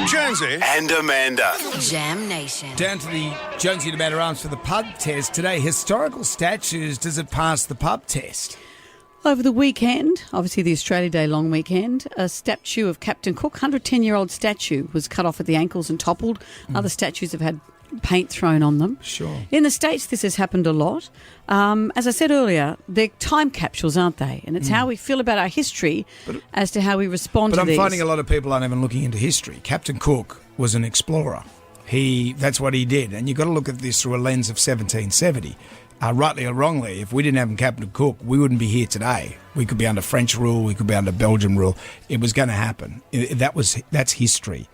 Jonesy and Amanda. Jam Nation. Down to the Jonesy and Amanda Arms for the pub test today. Historical statues, does it pass the pub test? Over the weekend, obviously the Australia Day long weekend, a statue of Captain Cook, 110-year-old statue, was cut off at the ankles and toppled. Other statues have had paint thrown on them. Sure. In the States, this has happened a lot. As I said earlier, they're time capsules, aren't they? And it's how we feel about our history as to how we respond to But I'm these. finding a lot of people aren't even looking into history. Captain Cook was an explorer. That's what he did. And you've got to look at this through a lens of 1770. Rightly or wrongly, if we didn't have Captain Cook, we wouldn't be here today. We could be under French rule, we could be under Belgian rule. It was going to happen. That's history.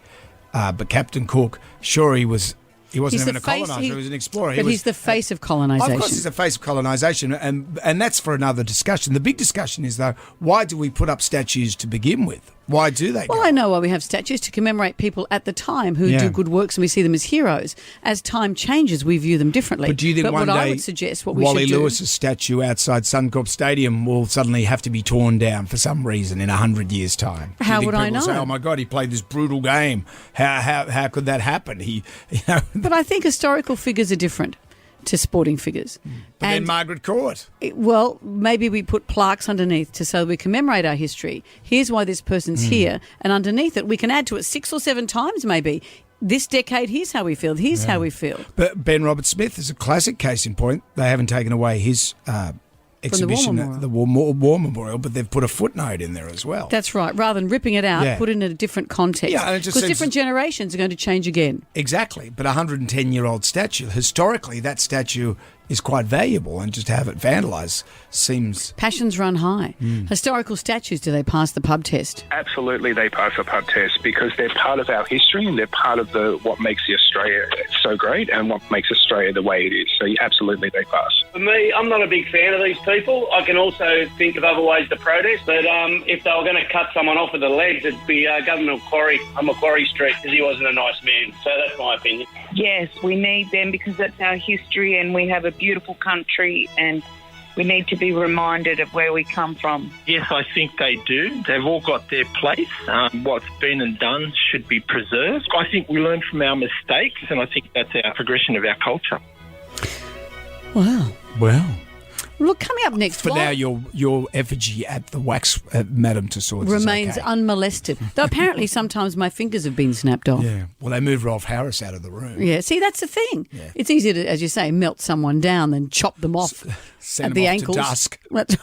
But Captain Cook, sure, he wasn't even a coloniser, he was an explorer. But he's the face of colonisation. Of course he's the face of colonisation, and that's for another discussion. The big discussion is, though, why do we put up statues to begin with? Why do they? Well, I know why we have statues, to commemorate people at the time who do good works, and we see them as heroes. As time changes, we view them differently. But do you think one what day I would suggest, what we Wally should do, Lewis's statue outside Suncorp Stadium will suddenly have to be torn down for some reason in 100 years' time? Do you How think would I people will say, know? oh my God, he played this brutal game. How could that happen? But I think historical figures are different to sporting figures. But then Margaret Court. Well, maybe we put plaques underneath so we commemorate our history. Here's why this person's here. And underneath it, we can add to it 6 or 7 times maybe. This decade, here's how we feel. Here's how we feel. But Ben Roberts-Smith is a classic case in point. They haven't taken away his exhibition at the War Memorial, but they've put a footnote in there as well. That's right. Rather than ripping it out, put it in a different context. Yeah, and it just because seems different generations are going to change again. Exactly. But a 110-year-old statue, historically, that statue is quite valuable, and just to have it vandalised seems... Passions run high. Historical statues, do they pass the pub test? Absolutely, they pass the pub test because they're part of our history and they're part of what makes the Australia so great and what makes Australia the way it is. So absolutely, they pass. For me, I'm not a big fan of these people. I can also think of other ways to protest, but if they were going to cut someone off with the legs, it'd be Governor Macquarie on Macquarie Street, because he wasn't a nice man. So that's my opinion. Yes, we need them because that's our history and we have a beautiful country and we need to be reminded of where we come from. Yes, I think they do. They've all got their place. What's been and done should be preserved. I think we learn from our mistakes, and I think that's our progression of our culture. Wow. Well... Look, coming up next... For now, your effigy at the wax at Madame Tussauds remains unmolested. Though apparently sometimes my fingers have been snapped off. Yeah. Well, they moved Rolf Harris out of the room. Yeah. See, that's the thing. Yeah. It's easier to, as you say, melt someone down than chop them off Send at them the off ankles. to dusk. That's